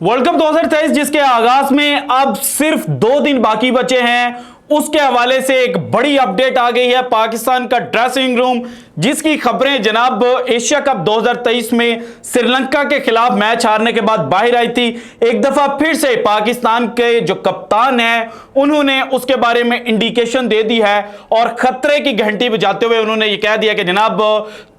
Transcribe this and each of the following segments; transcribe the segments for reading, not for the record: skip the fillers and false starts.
World cup 2023 जिसके आगाज में अब सिर्फ 2 दिन बाकी बचे हैं, उसके हवाले से एक बड़ी अपडेट आ गई है। पाकिस्तान का ड्रेसिंग रूम जिसकी खबरें जनाब एशिया कप 2023 में श्रीलंका के खिलाफ मैच हारने के बाद बाहर आई थी। एक दफा फिर से पाकिस्तान के जो कप्तान हैं उन्होंने उसके बारे में इंडिकेशन दे दी है और खतरे की घंटी बजाते हुए उन्होंने ये कह दिया कि जनाब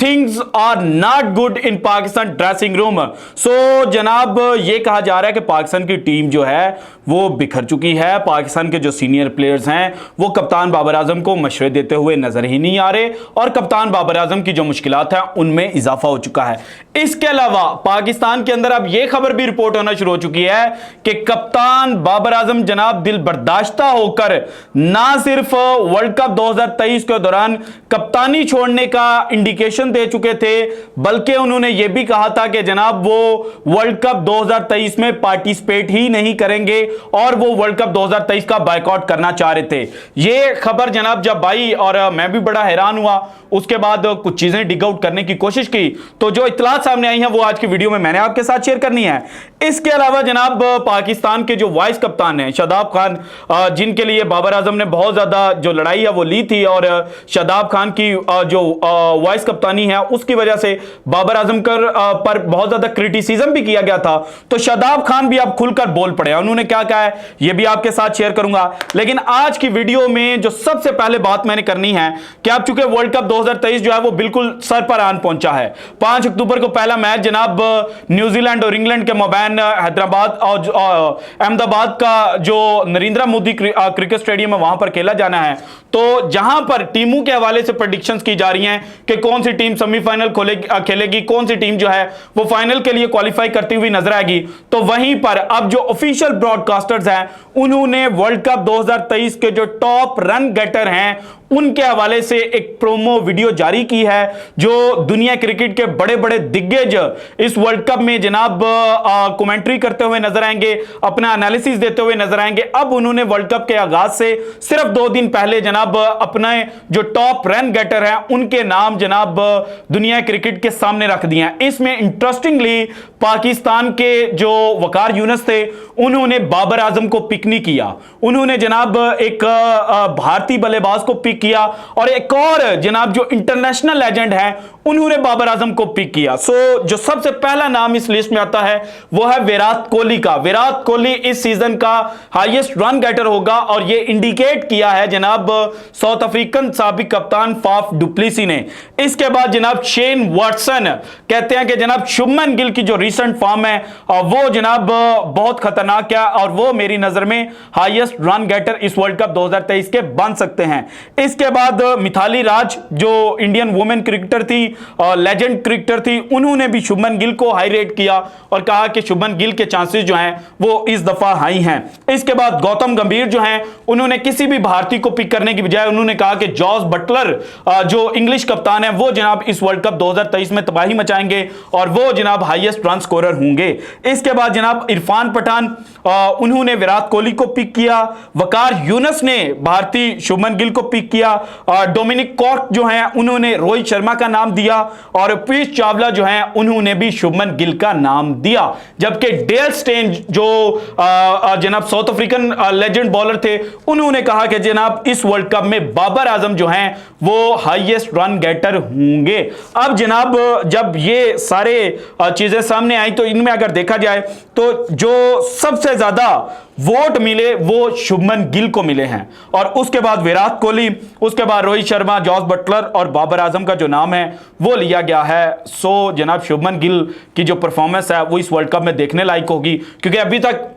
things are not good in Pakistan dressing room. So जनाब ये कहा जा रहा है कि पाकिस्तान की टीम जो है वो बिखर चुकी है। पाकिस्तान के जो सीनियर प्लेयर्स हैं वो कप्तान बाबर आजम को मशवरे देते हुए नजर ही नहीं आ रहे और कप्तान बाबर आजम की जो मुश्किलात हैं उनमें इजाफा हो चुका है। इसके अलावा पाकिस्तान के अंदर अब यह खबर भी रिपोर्ट होना शुरू हो चुकी है कि कप्तान बाबर आजम जनाब दिल बर्दाश्ता होकर ना सिर्फ वर्ल्ड कप 2023 के दौरान कप्तानी छोड़ने का इंडिकेशन दे चुके थे, बल्कि उन्होंने यह भी कहा था कि जनाब वो वर्ल्ड कप 2023 में पार्टिसिपेट ही नहीं करेंगे और वो वर्ल्ड कप 2023 का बायकॉट करना चाह रहे थे। यह खबर जनाब जब आई और मैं भी बड़ा हैरान हुआ, उसके बाद कुछ चीजें डिग आउट करने की कोशिश की तो जो इत्तलात सामने आई हैं वो आज की वीडियो में मैंने आपके साथ शेयर करनी है। इसके अलावा जनाब पाकिस्तान के जो वाइस कप्तान हैं शादाब खान, जिनके लिए बाबर आजम ने बहुत ज्यादा जो लड़ाई है वो ली थी और शादाब खान की जो वाइस कप्तानी है उसकी वजह से बाबर आजम पर बहुत ज्यादा क्रिटिसिज्म भी किया गया था, तो शादाब खान भी अब खुलकर बोल पड़े। उन्होंने क्या कहा है ये भी आपके साथ शेयर करूंगा, लेकिन आज की वीडियो में जो सबसे पहले बात मैंने करनी है कि आप चूंकि वर्ल्ड कप 2023 जो है वो बिल्कुल सर पर आन पहुंचा है। 5 अक्टूबर को पहला मैच जनाब न्यूजीलैंड और इंग्लैंड के मबैन हैदराबाद और अहमदाबाद का जो नरेंद्र मोदी क्रिकेट स्टेडियम है वहां पर खेला जाना है। तो जहां पर टीमों के हवाले से प्रेडिक्शंस की जा रही हैं कि कौन सी टीम सेमीफाइनल खेलेगी, कौन सी टीम जो है वो फाइनल के लिए क्वालिफाई करती हुई नजर आएगी, तो वहीं पर अब जो ऑफिशियल ब्रॉडकास्टर्स हैं उन्होंने वर्ल्ड कप 2023 के जो टॉप रन गेटर हैं उनके हवाले से एक प्रोमो वीडियो जारी की है। जो दुनिया क्रिकेट के बड़े बड़े दिग्गज इस वर्ल्ड कप में जनाब कमेंट्री करते हुए नजर आएंगे, अपना एनालिसिस देते हुए नजर आएंगे। अब उन्होंने वर्ल्ड कप के आगाज से सिर्फ 2 दिन पहले जनाब अपने जो टॉप रन गेटर हैं उनके नाम जनाब दुनिया क्रिकेट के सामने रख दिए हैं। इसमें इंटरेस्टिंगली पाकिस्तान के जो वकार यूनुस थे उन्होंने बाबर आजम को पिक नहीं किया, उन्होंने जनाब एक भारतीय बल्लेबाज को पिक किया और एक और जनाब जो इंटरनेशनल लेजेंड है उन्होंने बाबर आजम को पिक किया। सो जो सबसे पहला नाम इस लिस्ट में आता है वो है विराट कोहली का। विराट कोहली इस सीजन का हाईएस्ट रन गेटर होगा और यह इंडिकेट किया है जनाब साउथ अफ्रीकन साबिक कप्तान फाफ डुप्लेसी ने। इसके बाद जनाब शेन वॉटसन कहते हैं कि जनाब शुभमन गिल की जो रीसेंट फॉर्म है वो जनाब बहुत खतरनाक है और वो मेरी नजर में हाईएस्ट रन गेटर इस वर्ल्ड कप 2023 के बन सकते हैं। इसके बाद मिथाली राज जो इंडियन वुमेन क्रिकेटर थी, लेजेंड क्रिकेटर थी, उन्होंने भी शुभमन गिल को हाई रेट किया और कहा कि शुभमन गिल के चांसेस जो हैं वो इस दफा हाई हैं। इसके बाद गौतम गंभीर जो हैं उन्होंने किसी भी भारतीय को पिक करने की बजाय उन्होंने कहा कि जॉस बटलर जो इंग्लिश कप्तान है वो जनाब इस वर्ल्ड कप 2023 में तबाही मचाएंगे और वो जनाब हाईएस्ट रन स्कोरर होंगे। इसके बाद जनाब इरफान पठान उन्होंने विराट कोहली को पिक किया, वकार यूनुस ने भारतीय शुभमन गिल को पिक किया, डोमिनिक कॉक जो हैं उन्होंने रोहित शर्मा का नाम दिया और पीयूष चावला जो हैं उन्होंने भी शुभमन गिल का नाम दिया। जबकि डेल स्टेन जो जनाब साउथ अफ्रीकन लेजेंड बॉलर थे उन्होंने कहा कि जनाब इस वर्ल्ड कप में बाबर आजम जो हैं वो हाईएस्ट रन गेटर होंगे। अब जनाब जब ये सारे चीजें सामने आई तो इनमें अगर देखा जाए तो जो सबसे ज्यादा वोट मिले वो शुभमन गिल को मिले हैं और उसके बाद विराट कोहली, उसके बाद रोहित शर्मा, जॉस बटलर और बाबर आजम का जो नाम है वो लिया गया है। सो जनाब शुभमन गिल की जो परफॉर्मेंस है वो इस वर्ल्ड कप में देखने लायक होगी, क्योंकि अभी तक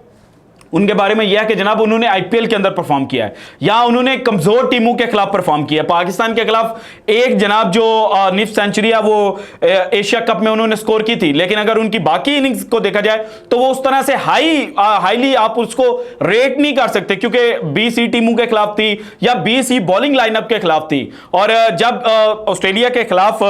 उनके बारे में यह है कि जनाब उन्होंने आईपीएल के अंदर परफॉर्म किया है या उन्होंने कमजोर टीमों के खिलाफ परफॉर्म किया है। पाकिस्तान के खिलाफ एक जनाब जो निफ सेंचुरी है वो एशिया कप में उन्होंने स्कोर की थी, लेकिन अगर उनकी बाकी इनिंग्स को देखा जाए तो वो उस तरह से हाईली आप उसको रेट नहीं कर सकते, क्योंकि बीसी टीमों के खिलाफ थी या बीसी बॉलिंग लाइनअप के खिलाफ थी। और जब ऑस्ट्रेलिया के खिलाफ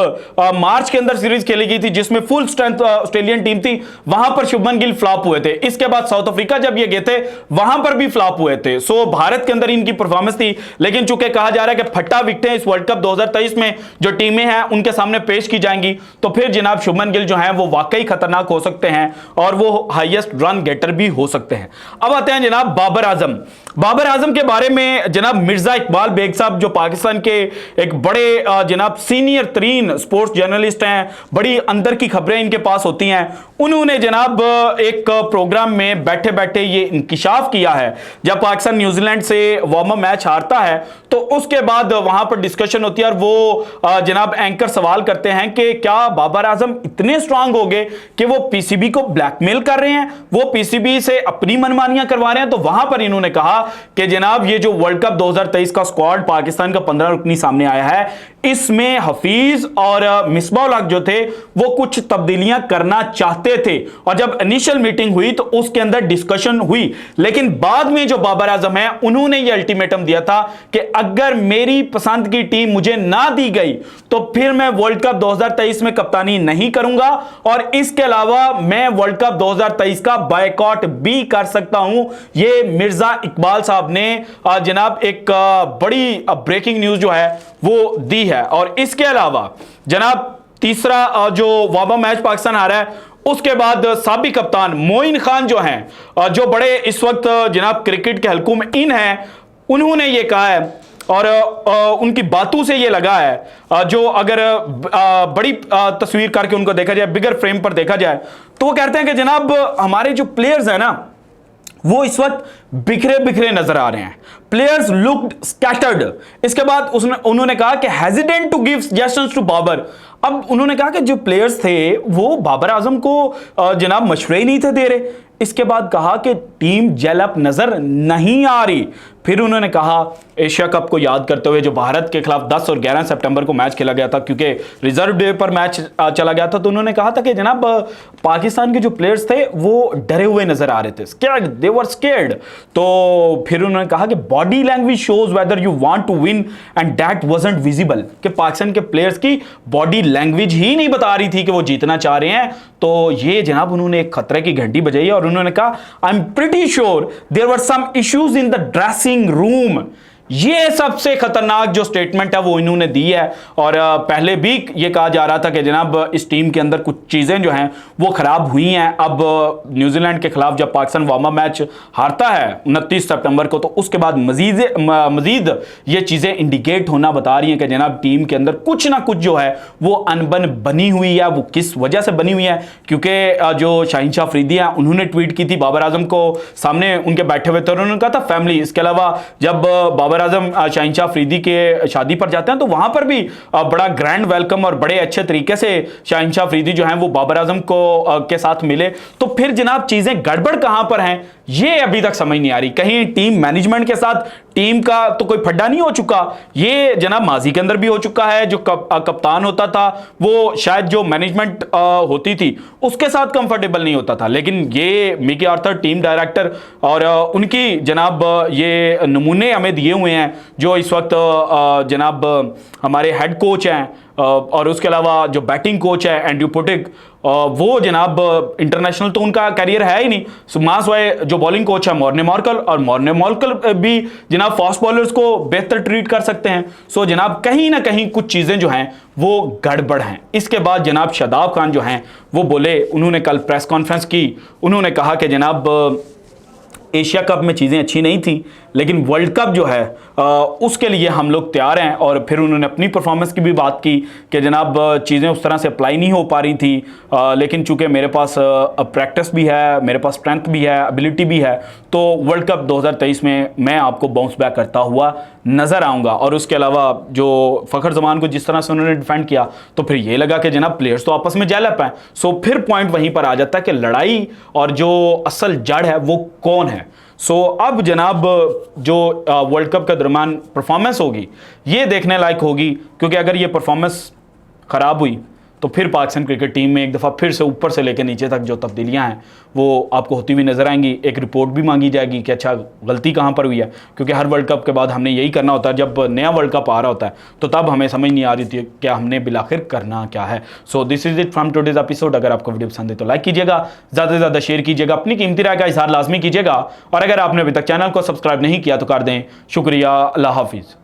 मार्च के अंदर सीरीज खेली गई थी जिसमें फुल स्ट्रेंथ ऑस्ट्रेलियन टीम थी, वहां पर शुभमन गिल फ्लॉप हुए थे। इसके बाद साउथ अफ्रीका जब ये गए थे वहां पर भी फ्लॉप हुए थे। सो भारत के अंदर इनकी परफॉर्मेंस थी, लेकिन चूंकि कहा जा रहा है कि फट्टा विकेटें इस वर्ल्ड कप 2023 में जो टीमें हैं उनके सामने पेश की जाएंगी, तो फिर जनाब शुभमन गिल जो हैं वो वाकई खतरनाक हो सकते हैं और वो हाईएस्ट रन गेटर भी हो सकते हैं। अब आते हैं जनाब बाबर आजम। बाबर आजम के बारे में जनाब मिर्जा इकबाल बेग साहब जो पाकिस्तान के एक बड़े जनाब सीनियर तरीन स्पोर्ट्स जर्नलिस्ट हैं, बड़ी अंदर की खबरें इनके पास होती हैं, उन्होंने जनाब एक प्रोग्राम में बैठे बैठे ये इंकिशाफ किया है। जब पाकिस्तान न्यूजीलैंड से वार्म अप मैच हारता है तो उसके बाद वहां पर डिस्कशन होती है और वो जनाब एंकर सवाल करते हैं कि क्या बाबर आजम इतने स्ट्रांग हो गए कि वो पीसीबी को ब्लैकमेल कर रहे हैं, वो पीसीबी से अपनी मनमानियां करवा रहे हैं। तो वहां पर इन्होंने कहा कि जनाब ये जो वर्ल्ड कप 2023 का स्क्वाड पाकिस्तान का 15 रुकनी सामने आया है, इसमें हफीज और मिसबाह उल हक जो थे वो कुछ तब्दीलियां करना चाहते थे और जब इनिशियल मीटिंग हुई तो उसके अंदर डिस्कशन हुई, लेकिन बाद में जो बाबर आजम है उन्होंने ये अल्टीमेटम दिया था कि अगर मेरी पसंद की टीम मुझे ना दी गई तो फिर मैं वर्ल्ड कप 2023 में कप्तानी नहीं करूंगा और इसके अलावा मैं वर्ल्ड कप 2023 का बायकॉट भी कर सकता हूं। ये मिर्जा इकबाल साहब ने जनाब एक बड़ी ब्रेकिंग न्यूज जो है वो दी है। और इसके अलावा जनाब तीसरा जो वार्म मैच पाकिस्तान आ रहा है उसके बाद साबिक कप्तान मोइन खान जो हैं, जो बड़े इस वक्त जनाब क्रिकेट के हलकों में इन हैं, उन्होंने ये कहा है और उनकी बातों से ये लगा है, जो अगर बड़ी तस्वीर करके उनको देखा जाए, बिगर फ्रेम पर देखा जाए, तो वो कहते हैं कि जनाब हमारे जो प्लेयर्स हैं ना वो इस वक्त बिखरे बिखरे नजर आ रहे हैं, प्लेयर्स लुक्ड स्कैटर्ड। इसके बाद उन्होंने कहा कि hesitant to give suggestions to Babar. अब उन्होंने कहा कि जो प्लेयर्स थे वो बाबर आजम को जनाब मशवरे ही नहीं थे दे रहे। इसके बाद कहा कि टीम जेल अप नजर नहीं आ रही। फिर उन्होंने कहा एशिया कप को याद करते हुए जो भारत के खिलाफ 10 और 11 सितंबर को मैच खेला गया था, क्योंकि रिजर्व डे पर मैच चला गया था, तो उन्होंने कहा था कि जनाब पाकिस्तान के जो प्लेयर्स थे वो डरे हुए नजर आ रहे थे, स्कैर्ड, दे वर स्कैर्ड। तो फिर उन्होंने कहा कि body language shows whether you want to win and that wasn't visible, कि पाकिस्तान के प्लेयर्स की बॉडी लैंग्वेज ही नहीं बता रही थी कि वो जीतना चाह रहे हैं। तो ये जनाब उन्होंने एक खतरे की घंटी बजाई और उन्होंने कहा I am pretty sure there were some issues in the dressing room. ये सबसे खतरनाक जो स्टेटमेंट है वो इन्होंने दी है। और पहले भी ये कहा जा रहा था कि जनाब इस टीम के अंदर कुछ चीजें जो हैं वो खराब हुई हैं। अब न्यूजीलैंड के खिलाफ जब पाकिस्तान वार्म अप मैच हारता है 29 सितंबर को, तो उसके बाद मजीद ये चीजें इंडिकेट होना बता रही हैं कि जनाब टीम के अंदर कुछ ना कुछ जो है वो अनबन बनी हुई है। वो किस वजह से बनी हुई है, क्योंकि जो शाहीन शाह अफरीदी हैं उन्होंने ट्वीट की थी बाबर आजम को सामने उनके बैठे हुए थे, उन्होंने कहा था फैमिली। इसके अलावा जब बाबर आजम शाहीन शाह अफरीदी के शादी पर जाते हैं तो वहां पर भी बड़ा ग्रैंड वेलकम और बड़े अच्छे तरीके से शाहीन शाह अफरीदी जो हैं वो बाबर आजम को के साथ मिले। तो फिर जनाब चीजें गड़बड़ कहां पर हैं ये अभी तक समझ नहीं आ रही। कहीं टीम मैनेजमेंट के साथ टीम का तो कोई फड्डा नहीं हो चुका, ये जनाब माजी के अंदर भी हो चुका है। जो कप्तान होता था वो शायद जो मैनेजमेंट होती थी उसके साथ कंफर्टेबल नहीं होता था, लेकिन ये मिकी आर्थर टीम डायरेक्टर और उनकी जनाब ये नमूने हमें दिए हुए हैं जो इस वक्त जनाब हमारे हेड कोच हैं और उसके अलावा जो बैटिंग कोच है एंड्रू पुटिक, वो जनाब इंटरनेशनल तो उनका करियर है ही नहीं। सुमास वाई जो बॉलिंग कोच है मॉर्ने मॉर्कल, और मॉर्ने मॉर्कल भी जनाब फास्ट बॉलर्स को बेहतर ट्रीट कर सकते हैं। सो जनाब कहीं ना कहीं कुछ चीज़ें जो हैं वो गड़बड़ हैं। इसके बाद जनाब शादाब खान जो हैं वो बोले, उन्होंने कल प्रेस कॉन्फ्रेंस की, उन्होंने कहा कि जनाब एशिया कप में चीज़ें अच्छी नहीं थी लेकिन वर्ल्ड कप जो है उसके लिए हम लोग तैयार हैं। और फिर उन्होंने अपनी परफॉर्मेंस की भी बात की कि जनाब चीज़ें उस तरह से अप्लाई नहीं हो पा रही थी, लेकिन चूंकि मेरे पास प्रैक्टिस भी है, मेरे पास स्ट्रेंथ भी है, एबिलिटी भी है, तो वर्ल्ड कप 2023 में मैं आपको बाउंस बैक करता हुआ नज़र आऊँगा। और उसके अलावा जो फ़खर जमान को जिस तरह से उन्होंने डिफेंड किया तो फिर ये लगा कि जनाब प्लेयर्स तो आपस में जेल अप हैं। सो फिर पॉइंट वहीं पर आ जाता है कि लड़ाई और जो असल जड़ है वो कौन है। सो अब जनाब जो वर्ल्ड कप के दरमियान परफॉर्मेंस होगी ये देखने लायक होगी, क्योंकि अगर ये परफॉर्मेंस ख़राब हुई तो फिर पाकिस्तान क्रिकेट टीम में एक दफ़ा फिर से ऊपर से लेकर नीचे तक जो तब्दीलियां हैं वो आपको होती हुई नजर आएंगी। एक रिपोर्ट भी मांगी जाएगी कि अच्छा गलती कहाँ पर हुई है, क्योंकि हर वर्ल्ड कप के बाद हमने यही करना होता है। जब नया वर्ल्ड कप आ रहा होता है तो तब हमें समझ नहीं आ रही थी कि हमने बिलाखिर करना क्या है। So this is it from today's episode. अगर आपको वीडियो पसंद है तो लाइक कीजिएगा, ज़्यादा से ज़्यादा शेयर कीजिएगा, अपनी कीमती राय का इजहार लाजमी कीजिएगा, और अगर आपने अभी तक चैनल को सब्सक्राइब नहीं किया तो कर दें। शुक्रिया, अल्लाह हाफिज़।